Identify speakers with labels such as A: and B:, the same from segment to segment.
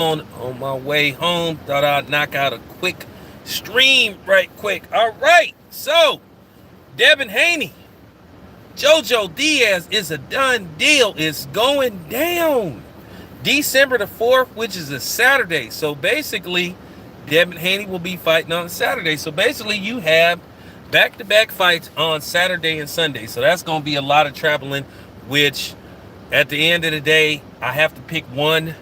A: on my way home. Thought I'd knock out a quick stream right quick. All right. So, Devin Haney, JoJo Diaz is a done deal. It's going down. December the 4th, which is a Saturday. So basically, Devin Haney will be fighting on Saturday. So basically, you have back-to-back fights on Saturday and Sunday. So that's going to be a lot of traveling, which at the end of the day, I have to pick one.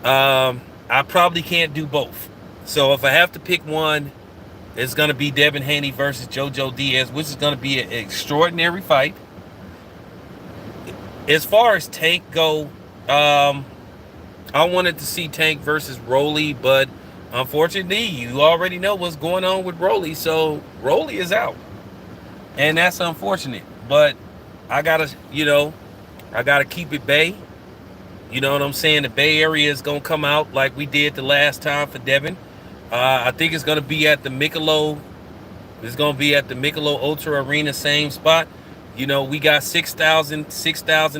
A: I probably can't do both. So if I have to pick one, it's going to be Devin Haney versus JoJo Diaz, which is going to be an extraordinary fight. As far as Tank go, I wanted to see Tank versus Rolly, but unfortunately, you already know what's going on with Rolly, so Rolly is out, and that's unfortunate. But I gotta keep it Bay. You know what I'm saying? The Bay Area is gonna come out like we did the last time for Devin. I think it's gonna be at the Michelob. It's gonna be at the Michelob Ultra Arena, same spot. You know, we got 6,000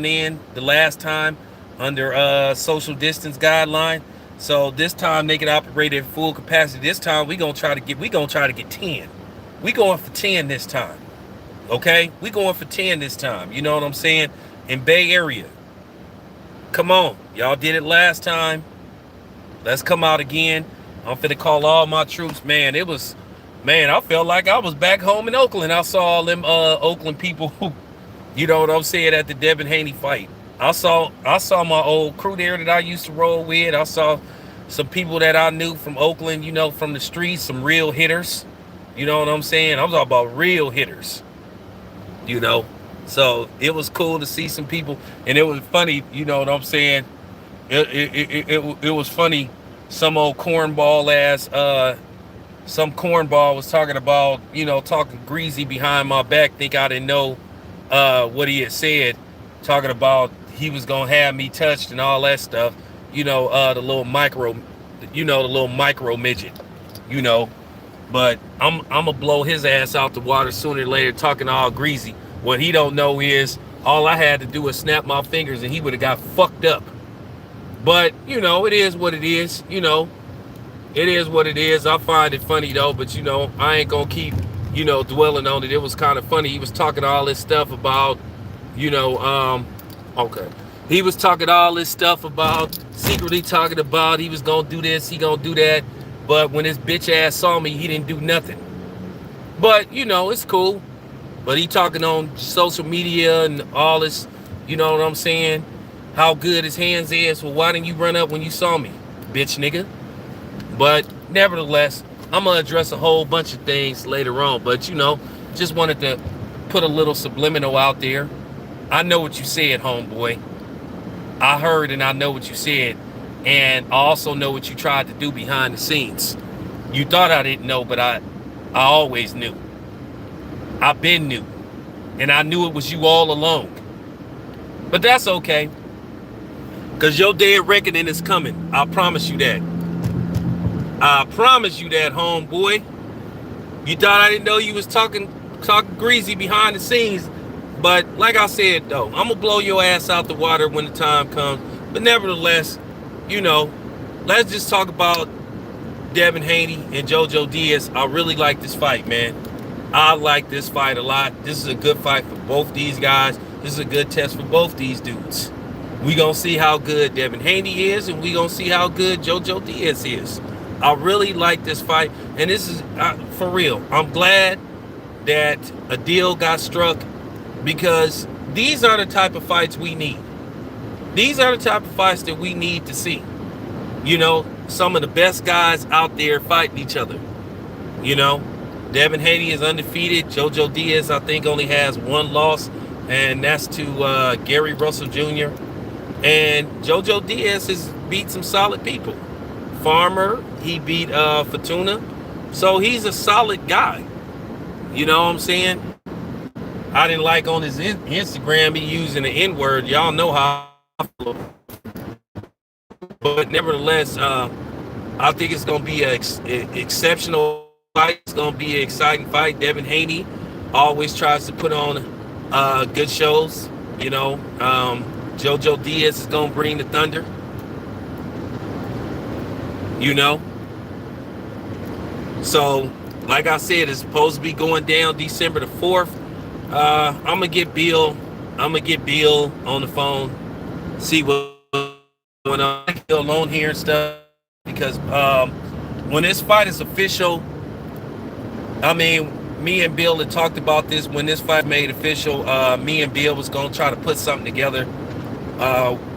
A: in the last time under social distance guideline. So this time they can operate at full capacity. This time we gonna try to get 10. We going for 10 this time. Okay? We going for 10 this time. You know what I'm saying? In Bay Area. Come on. Y'all did it last time. Let's come out again. I'm finna call all my troops. Man, I felt like I was back home in Oakland. I saw all them Oakland people who, you know what I'm saying, at the Devin Haney fight. I saw my old crew there that I used to roll with. I saw some people that I knew from Oakland, you know, from the streets, some real hitters. You know what I'm saying? I'm talking about real hitters. You know? So it was cool to see some people, and it was funny, you know what I'm saying? It was funny. Some old cornball ass some cornball was talking about, you know, talking greasy behind my back, think I didn't know what he had said, talking about he was gonna have me touched and all that stuff. You know, the little micro midget, you know. But I'm gonna blow his ass out the water sooner or later, talking all greasy. What he don't know is all I had to do was snap my fingers and he would have got fucked up. But, you know, it is what it is, you know. It is what it is. I find it funny though, but you know, I ain't gonna keep, you know, dwelling on it. It was kind of funny. He was talking all this stuff about, you know, okay. He was talking all this stuff about, secretly talking about he was gonna do this, he gonna do that. But when his bitch ass saw me, he didn't do nothing. But, you know, it's cool. But he talking on social media and all this, you know what I'm saying? How good his hands is. Well, why didn't you run up when you saw me, bitch nigga? But nevertheless, I'm going to address a whole bunch of things later on. But, you know, just wanted to put a little subliminal out there. I know what you said, homeboy. I heard and I know what you said. And I also know what you tried to do behind the scenes. You thought I didn't know, but I always knew. I've been new. And I knew it was you all along. But that's okay. Because your day of reckoning is coming. I promise you that. I promise you that, homeboy. You thought I didn't know you was talking greasy behind the scenes. But like I said, though, I'm going to blow your ass out the water when the time comes. But nevertheless, you know, let's just talk about Devin Haney and JoJo Diaz. I really like this fight, man. I like this fight a lot. This is a good fight for both these guys. This is a good test for both these dudes. We gonna see how good Devin Haney is, and we gonna see how good JoJo Diaz is. I really like this fight, and this is for real. I'm glad that a deal got struck, because these are the type of fights we need. These are the type of fights that we need to see. You know, some of the best guys out there fighting each other. You know, Devin Haney is undefeated. JoJo Diaz, I think, only has one loss, and that's to Gary Russell Jr. And JoJo Diaz has beat some solid people. Farmer, he beat Fortuna. So he's a solid guy. You know what I'm saying? I didn't like on his Instagram he using the N-word. Y'all know how I feel. But nevertheless, I think it's going to be an exceptional fight. It's going to be an exciting fight. Devin Haney always tries to put on good shows. You know, JoJo Diaz is going to bring the thunder. you know. So, like I said, it's supposed to be going down December the 4th. I'm gonna get Bill. I'm gonna get Bill on the phone, see what's going on. Bill alone here and stuff because when this fight is official, I mean, me and Bill had talked about this when this fight made official. Me and Bill was gonna try to put something together.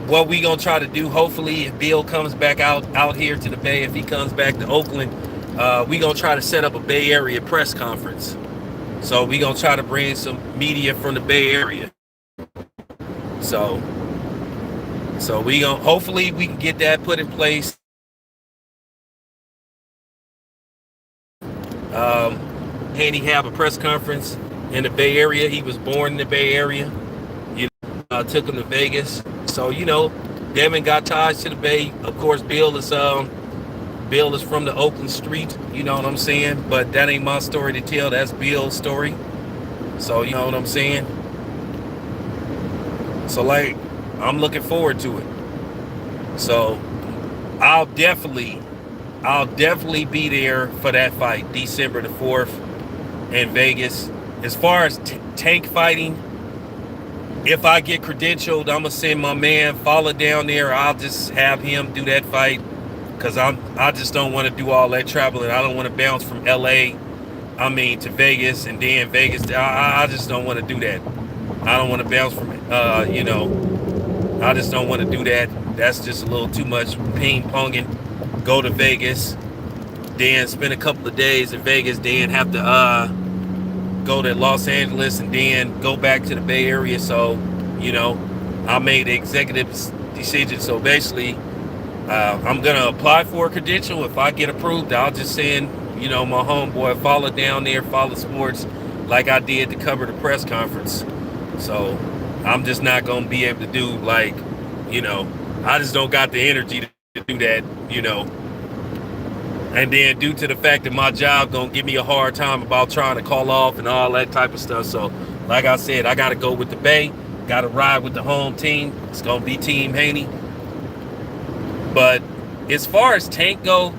A: What we gonna try to do? Hopefully, if Bill comes back out here to the Bay, if he comes back to Oakland, we gonna try to set up a Bay Area press conference. So we gonna try to bring some media from the Bay Area. So we gonna hopefully we can get that put in place. Haney have a press conference in the Bay Area. He was born in the Bay Area. You know, took him to Vegas. So you know, Devin got ties to the Bay. Of course, Bill is from the Oakland street. You know what I'm saying? But that ain't my story to tell. That's Bill's story. So you know what I'm saying? So like, I'm looking forward to it. So I'll definitely be there for that fight, December the 4th in Vegas. As far as tank fighting, if I get credentialed, I'm gonna send my man Fowler down there. I'll just have him do that fight because I just don't want to do all that traveling. I don't want to bounce from LA, to Vegas and then Vegas. I just don't want to do that. I don't want to bounce from I just don't want to do that. That's just a little too much ping-ponging. Go to Vegas, then spend a couple of days in Vegas, then have to go to Los Angeles and then go back to the Bay Area. So, you know, I made the executive decision. So basically, I'm going to apply for a credential. If I get approved, I'll just send, my homeboy Follow down there, Follow Sports, like I did to cover the press conference. So I'm just not going to be able to do I just don't got the energy to do that, And then due to the fact that my job gonna give me a hard time about trying to call off and all that type of stuff. So like I said, I gotta go with the Bay, gotta ride with the home team. It's gonna be Team Haney. But as far as Tank go,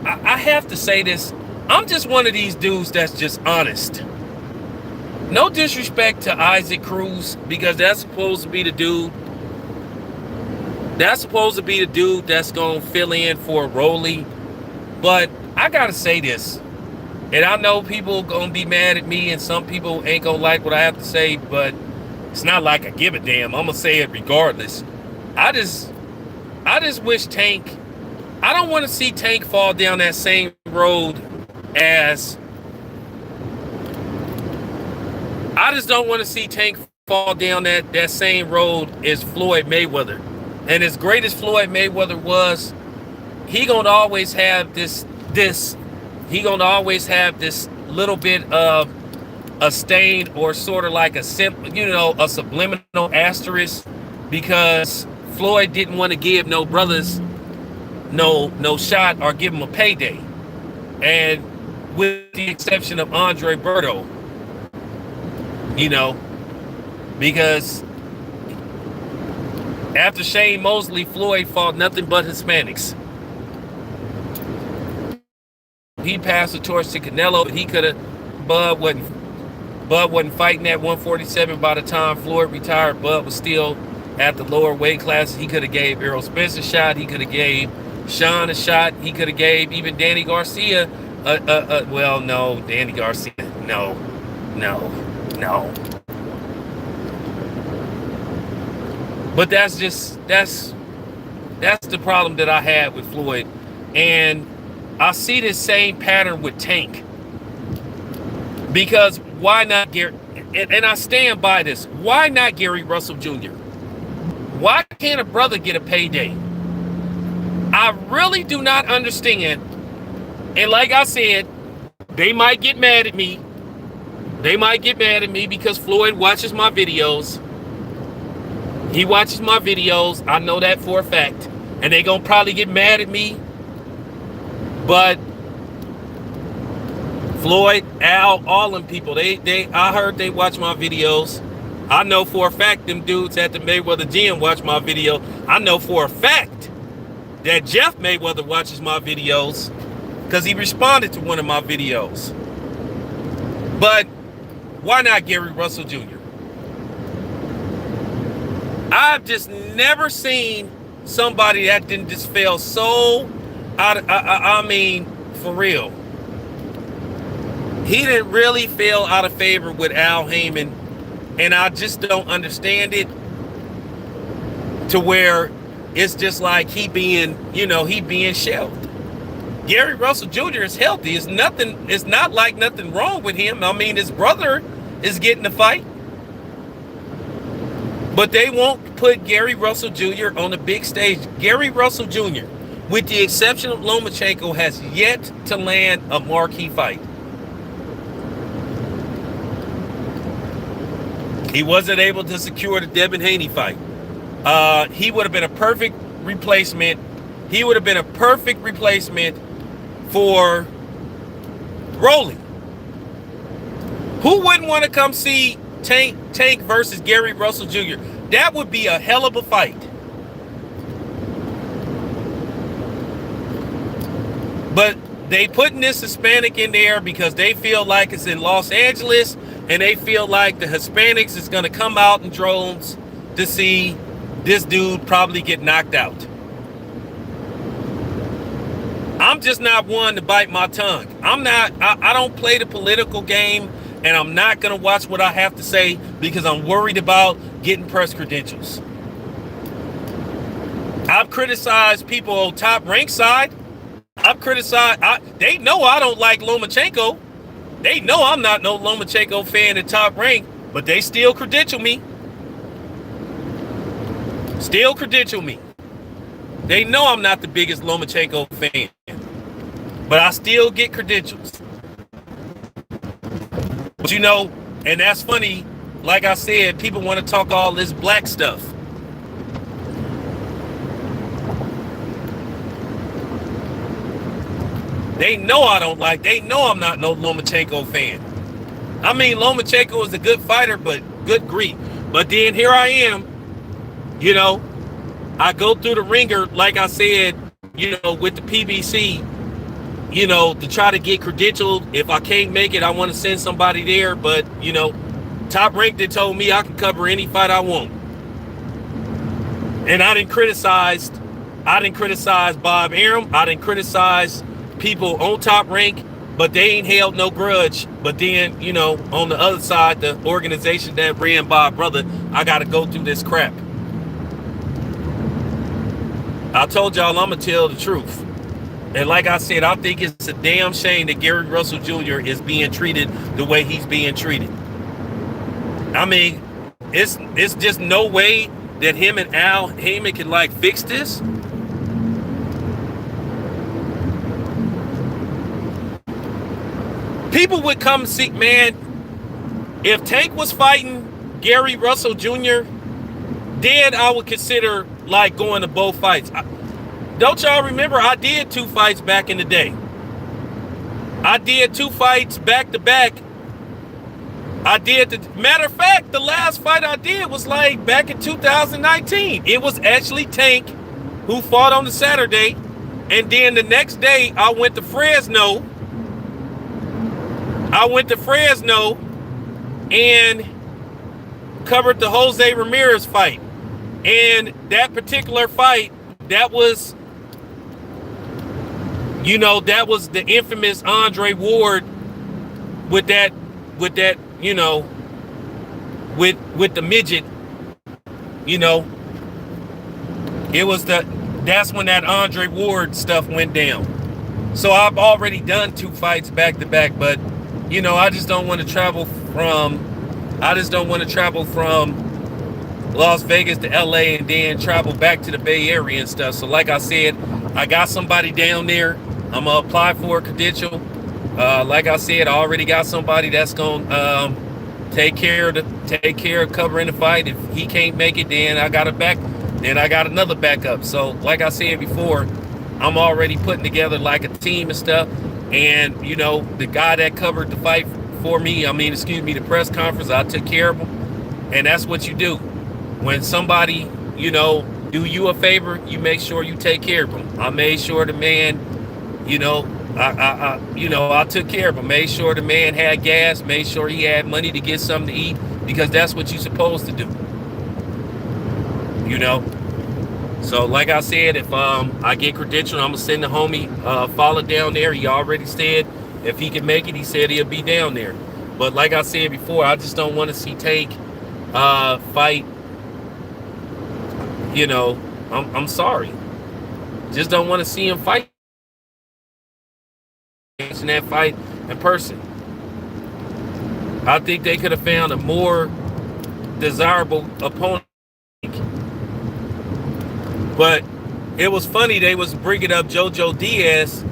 A: I have to say this. I'm just one of these dudes that's just honest. No disrespect to Isaac Cruz, because that's supposed to be the dude. That's supposed to be the dude that's gonna fill in for Rolly. But I gotta say this, and I know people gonna be mad at me and some people ain't gonna like what I have to say, but it's not like I give a damn. I'm gonna say it regardless. I just wish Tank, I don't want to see Tank fall down that same road as, I just don't want to see Tank fall down that same road as Floyd Mayweather. And as great as Floyd Mayweather was, he gonna always have this little bit of a stain, or sort of like a subliminal asterisk, because Floyd didn't want to give no brothers no shot or give them a payday. And with the exception of Andre Berto, because after Shane Mosley, Floyd fought nothing but Hispanics. He passed the torch to Canelo, but he could have. Bud wasn't fighting at 147 by the time Floyd retired. Bud was still at the lower weight classes. He could have gave Errol Spence a shot. He could have gave Sean a shot. He could have gave even Danny Garcia no, Danny Garcia, no. But that's the problem that I had with Floyd. And I see this same pattern with Tank. Because why not Gary? And I stand by this. Why not Gary Russell Jr.? Why can't a brother get a payday? I really do not understand. And like I said, they might get mad at me. They might get mad at me because Floyd watches my videos. He watches my videos. I know that for a fact. And they gonna probably get mad at me. But Floyd, Al, all them people, I heard they watch my videos. I know for a fact them dudes at the Mayweather gym watch my video. I know for a fact that Jeff Mayweather watches my videos because he responded to one of my videos. But why not Gary Russell Jr.? I've just never seen somebody that didn't just fail so I mean, for real. He didn't really fail out of favor with Al Heyman, and I just don't understand it to where it's just like he being shelved. Gary Russell Jr. is healthy. It's not like nothing wrong with him. I mean, his brother is getting the fight. But they won't put Gary Russell Jr. on the big stage. Gary Russell Jr., with the exception of Lomachenko, has yet to land a marquee fight. He wasn't able to secure the Devin Haney fight. He would have been a perfect replacement. He would have been a perfect replacement for Rolly. Who wouldn't want to come see Tank versus Gary Russell Jr.? That would be a hell of a fight. But they putting this Hispanic in there because they feel like it's in Los Angeles, and they feel like the Hispanics is going to come out in drones to see this dude probably get knocked out. I'm just not one to bite my tongue. I don't play the political game, and I'm not going to watch what I have to say because I'm worried about getting press credentials. I've criticized people on Top Rank side. I've criticized, they know I don't like Lomachenko. They know I'm not no Lomachenko fan at Top Rank, but they still credential me. They know I'm not the biggest Lomachenko fan, but I still get credentials. But and that's funny, like I said, people want to talk all this black stuff. They know they know I'm not no Lomachenko fan. I mean, Lomachenko is a good fighter, but good grief. But then here I am, I go through the ringer, like I said, with the PBC, to try to get credentialed. If I can't make it, I want to send somebody there. But, Top Rank, they told me I can cover any fight I want. And I didn't criticize Bob Arum. I didn't criticize people on Top Rank, but they ain't held no grudge. But then, on the other side, the organization that ran by brother, I got to go through this crap. I told y'all I'm going to tell the truth. And like I said, I think it's a damn shame that Gary Russell Jr. is being treated the way he's being treated. I mean, it's just no way that him and Al Heyman can fix this. People would come see, man, if Tank was fighting Gary Russell Jr., then I would consider going to both fights. Don't y'all remember I did 2 fights back in the day? I did 2 fights back to back. Matter of fact, the last fight I did was back in 2019. It was actually Tank who fought on the Saturday. And then the next day I went to Fresno. And covered the Jose Ramirez fight. And that particular fight, that was the infamous Andre Ward with the midget, that's when that Andre Ward stuff went down. So I've already done 2 fights back to back, but I just don't want to travel from Las Vegas to LA and then travel back to the Bay Area and stuff. So like I said, I got somebody down there. I'm gonna apply for a credential. Like I said, I already got somebody that's gonna take care of covering the fight. If he can't make it, then I got another backup. So like I said before, I'm already putting together a team and stuff. And the guy that covered the fight for me, the press conference, I took care of him. And that's what you do. When somebody, do you a favor. You make sure you take care of him. I made sure the man, you know, I took care of him. Made sure the man had gas. Made sure he had money to get something to eat because that's what you're supposed to do. You know. So like I said, if I get credentialed, I'm gonna send the homie follow down there. He already said if he can make it, he said he'll be down there. But like I said before, I just don't want to see Tank fight. You know, I'm sorry. Just don't want to see him fight in that fight in person. I think they could have found a more desirable opponent. But it was funny, they was bringing up JoJo Diaz,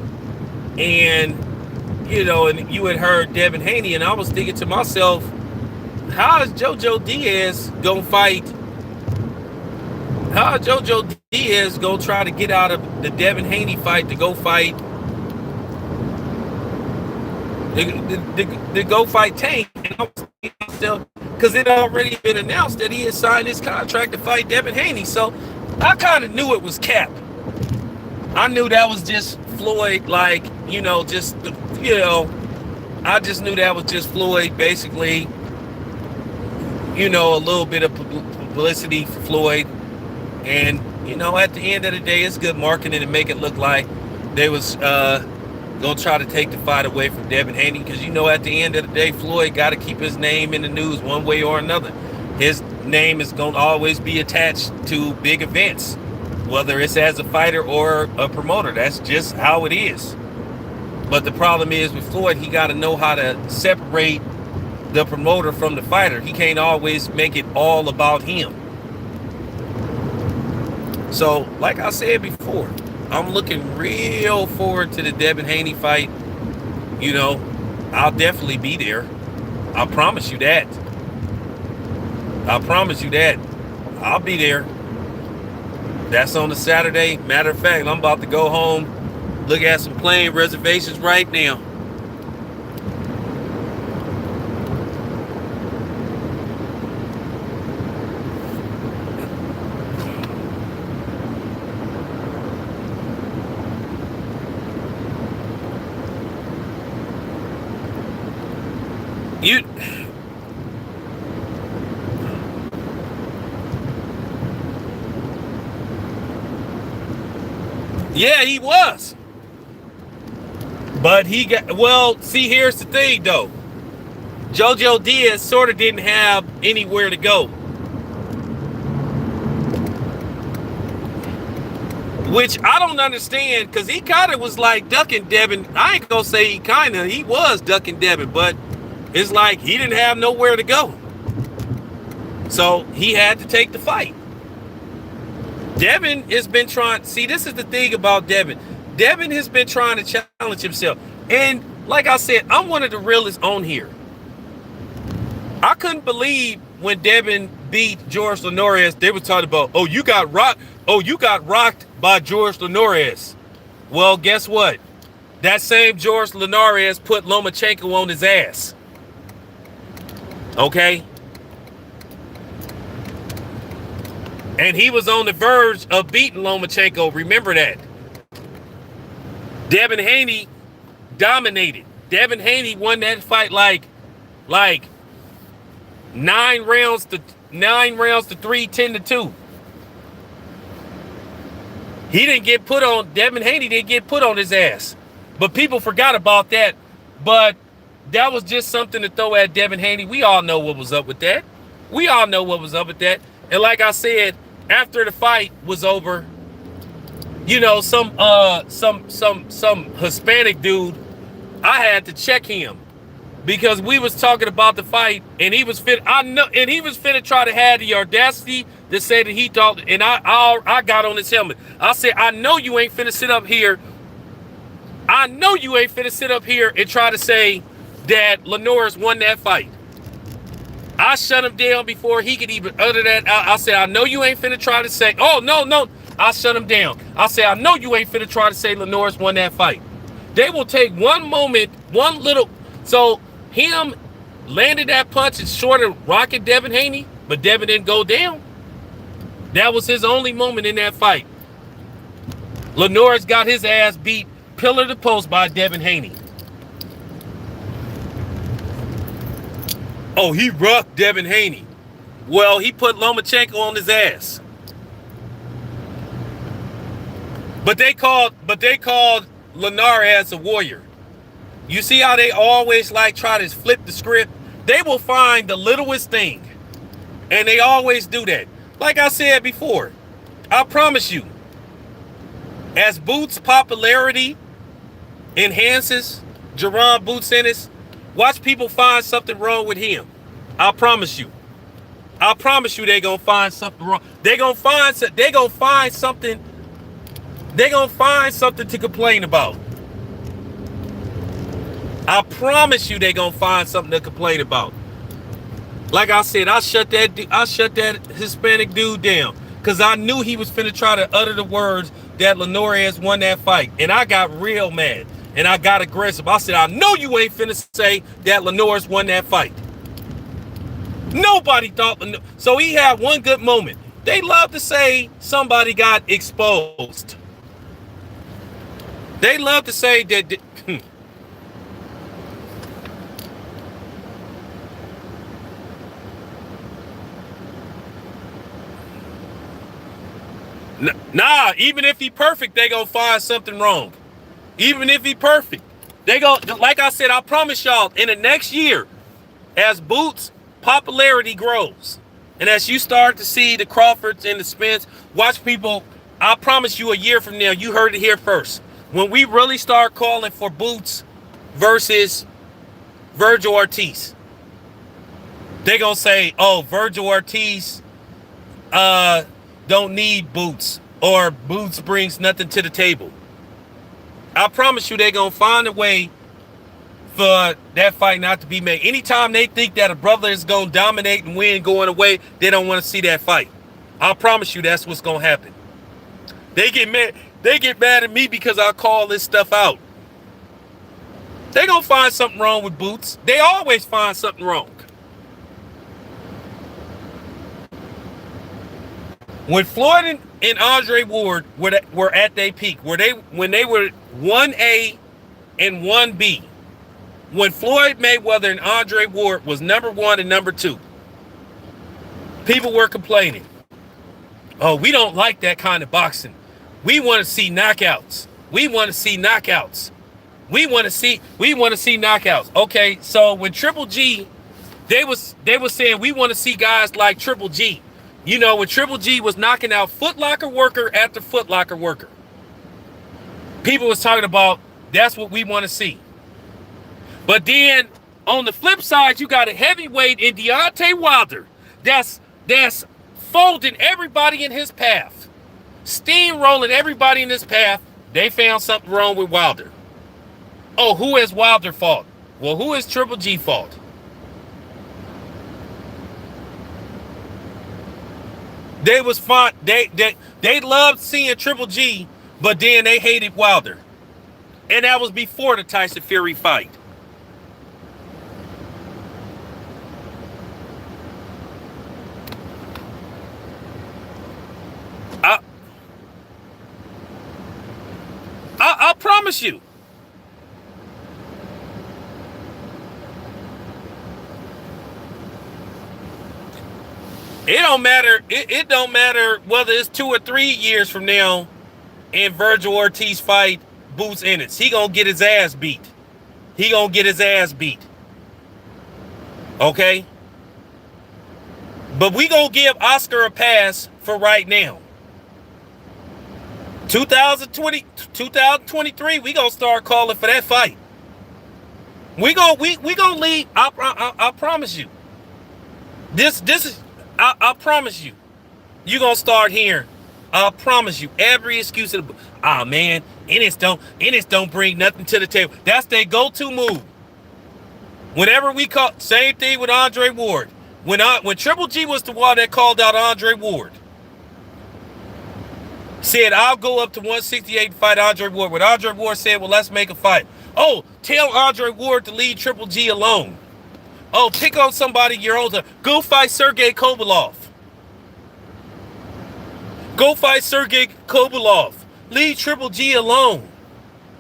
A: and you know, and you had heard Devin Haney, and I was thinking to myself, how is JoJo Diaz gonna fight? How is JoJo Diaz gonna try to get out of the Devin Haney fight to go fight to go fight Tank? And I was thinking to myself, because it already been announced that he had signed his contract to fight Devin Haney, so I kind of knew it was cap. I knew that was just Floyd, like, you know, just, you know, I just knew that was just Floyd, basically, you know, a little bit of publicity for Floyd. And, you know, at the end of the day, it's good marketing to make it look like they was going to try to take the fight away from Devin Haney. Because, you know, at the end of the day, Floyd got to keep his name in the news one way or another. His name is going to always be attached to big events, whether it's as a fighter or a promoter. That's just how it is. But the problem is with Floyd, he got to know how to separate the promoter from the fighter. He can't always make it all about him. So, like I said before, I'm looking real forward to the Devin Haney fight. You know, I'll definitely be there. I promise you that. I promise you that. I'll be there. That's on the Saturday. Matter of fact, I'm about to go home, look at some plane reservations right now. Yeah, he was. But he got, well, see, here's the thing, though. JoJo Diaz sort of didn't have anywhere to go. Which I don't understand, because he kind of was like ducking Devin. I ain't going to say he was ducking Devin, but it's like he didn't have nowhere to go. So he had to take the fight. Devin has been trying, see, this is the thing about Devin. Devin has been trying to challenge himself. And like I said, I'm one of the realists on here. I couldn't believe when Devin beat George Linares, they were talking about, oh, you got rocked by George Linares. Well, guess what? That same George Linares put Lomachenko on his ass. Okay? And he was on the verge of beating Lomachenko. Remember that. Devin Haney dominated. Devin Haney won that fight like 9 rounds to 3, 10-2. He didn't get put on, Devin Haney didn't get put on his ass. But people forgot about that. But that was just something to throw at Devin Haney. We all know what was up with that. And like I said, after the fight was over, you know, some Hispanic dude, I had to check him because we was talking about the fight, and he was finna try to have the audacity to say that he thought, and I got on his helmet. I said, I know you ain't finna sit up here. I know you ain't finna sit up here and try to say that Linares won that fight. I shut him down before he could even utter that. I said, I know you ain't finna try to say, oh, no. I shut him down. I said, I know you ain't finna try to say Linares won that fight. They will take one moment, one little. So him landed that punch and short of rocking Devin Haney, but Devin didn't go down. That was his only moment in that fight. Lenore's got his ass beat pillar to post by Devin Haney. Oh, he rocked Devin Haney. Well, he put Lomachenko on his ass. But they called Lenore as a warrior. You see how they always like try to flip the script? They will find the littlest thing. And they always do that. Like I said before, I promise you, as Boots' popularity enhances, Jerron Boots Ennis, watch people find something wrong with him. I promise you. I promise you they're gonna find something wrong. They're gonna find something to complain about. I promise you they're gonna find something to complain about. Like I said, I shut that Hispanic dude down because I knew he was finna try to utter the words that Lenore has won that fight. And I got real mad and I got aggressive. I said, I know you ain't finna say that Lenore's won that fight. Nobody thought. So he had one good moment. They love to say somebody got exposed. They love to say that. Nah, even if he perfect, they gonna find something wrong. Even if he perfect, they go. Like I said, I promise y'all, in the next year, as Boots' popularity grows, and as you start to see the Crawfords and the Spence, watch people. I promise you, a year from now, you heard it here first. When we really start calling for Boots versus Virgil Ortiz, they gonna say, "Oh, Virgil Ortiz, don't need Boots, or Boots brings nothing to the table." I promise you they're going to find a way for that fight not to be made. Anytime they think that a brother is going to dominate and win going away, they don't want to see that fight. I promise you that's what's going to happen. They get mad at me because I call this stuff out. They're going to find something wrong with Boots. They always find something wrong. When Floyd and Andre Ward were at their peak, when they were 1A and 1B, when Floyd Mayweather and Andre Ward was number 1 and number 2, people were complaining. Oh, we don't like that kind of boxing. We want to see knockouts. We want to see knockouts. We want to see knockouts. Okay, so when Triple G, they was saying we want to see guys like Triple G. You know, when Triple G was knocking out Foot Locker worker after Foot Locker worker, people was talking about that's what we want to see. But then on the flip side, you got a heavyweight in Deontay Wilder that's folding everybody in his path, steamrolling everybody in his path. They found something wrong with Wilder. Oh, who has Wilder fought? Well, who has Triple G fought? They was fun. They loved seeing Triple G, but then they hated Wilder, and that was before the Tyson Fury fight. I promise you. It don't matter. It don't matter whether it's 2 or 3 years from now and Virgil Ortiz fight Boots Ennis. He gonna get his ass beat. He gonna get his ass beat. Okay? But we gonna give Oscar a pass for right now. 2023, we gonna start calling for that fight. We gonna lead. I promise you. This is. I promise you, you're going to start hearing, I promise you, every excuse of the book. Ah, man, Ennis don't bring nothing to the table. That's their go-to move. Whenever we call, same thing with Andre Ward. When Triple G was the one that called out Andre Ward, said, I'll go up to 168 to fight Andre Ward. When Andre Ward said, well, let's make a fight. Oh, tell Andre Ward to leave Triple G alone. Oh, pick on somebody your own. Go fight Sergey Kovalov. Go fight Sergey Kovalov. Leave Triple G alone.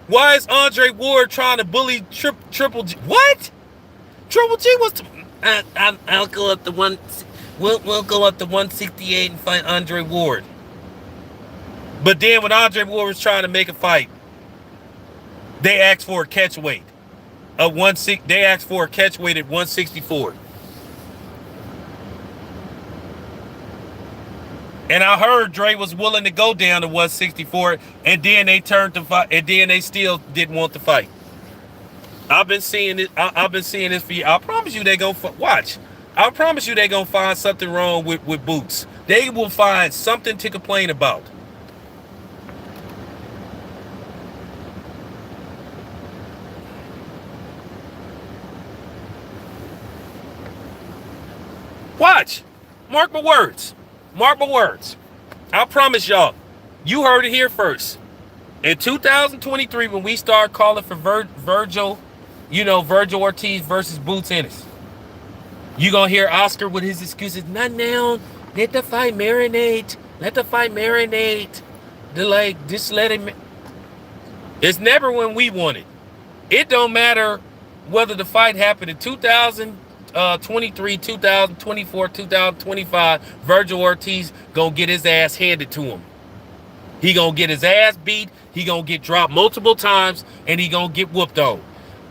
A: Why is Andre Ward trying to bully Triple G? What? Triple G was. I'll go up the one. We'll go up to 168 and fight Andre Ward. But then when Andre Ward was trying to make a fight, they asked for a catch weight of 16. They asked for a catch weight at 164. And I heard Dre was willing to go down to 164, and then they turned to fight, and then they still didn't want to fight. I've been seeing it. I've been seeing this for you. I promise you, they gonna watch. I promise you, they gonna find something wrong with Boots. They will find something to complain about. Watch. Mark my words. Mark my words. I promise y'all, you heard it here first. In 2023, when we start calling for Virgil, Virgil Ortiz versus Boots Ennis, you gonna hear Oscar with his excuses. Not now. Let the fight marinate. Let the fight marinate. Just let it. It's never when we want it. It don't matter whether the fight happened in 2023, 2024, 2025, Virgil Ortiz gonna get his ass handed to him. He gonna get his ass beat. He gonna get dropped multiple times, and he gonna get whooped on.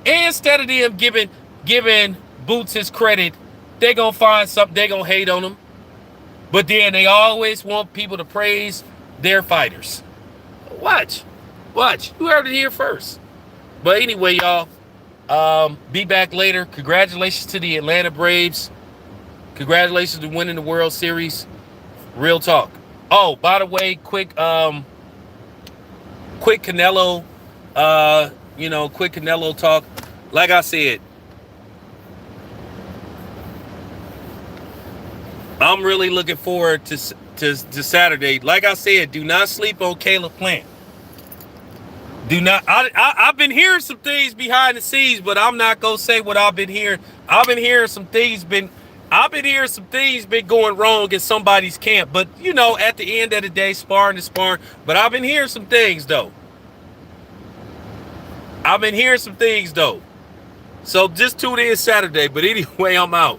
A: And instead of them giving Boots his credit, they gonna find something. They gonna hate on him. But then they always want people to praise their fighters. Watch. You heard it here first. But anyway, y'all. Be back later. Congratulations to the Atlanta Braves. Congratulations to winning the World Series. Real talk. Oh, by the way, quick Canelo, quick Canelo talk. Like I said, I'm really looking forward to Saturday. Like I said, do not sleep on Caleb Plant. Do not. I've been hearing some things behind the scenes, but I'm not gonna say what I've been hearing. I've been hearing some things been going wrong in somebody's camp. But at the end of the day, sparring is sparring. But I've been hearing some things though. So just tune in Saturday. But anyway, I'm out.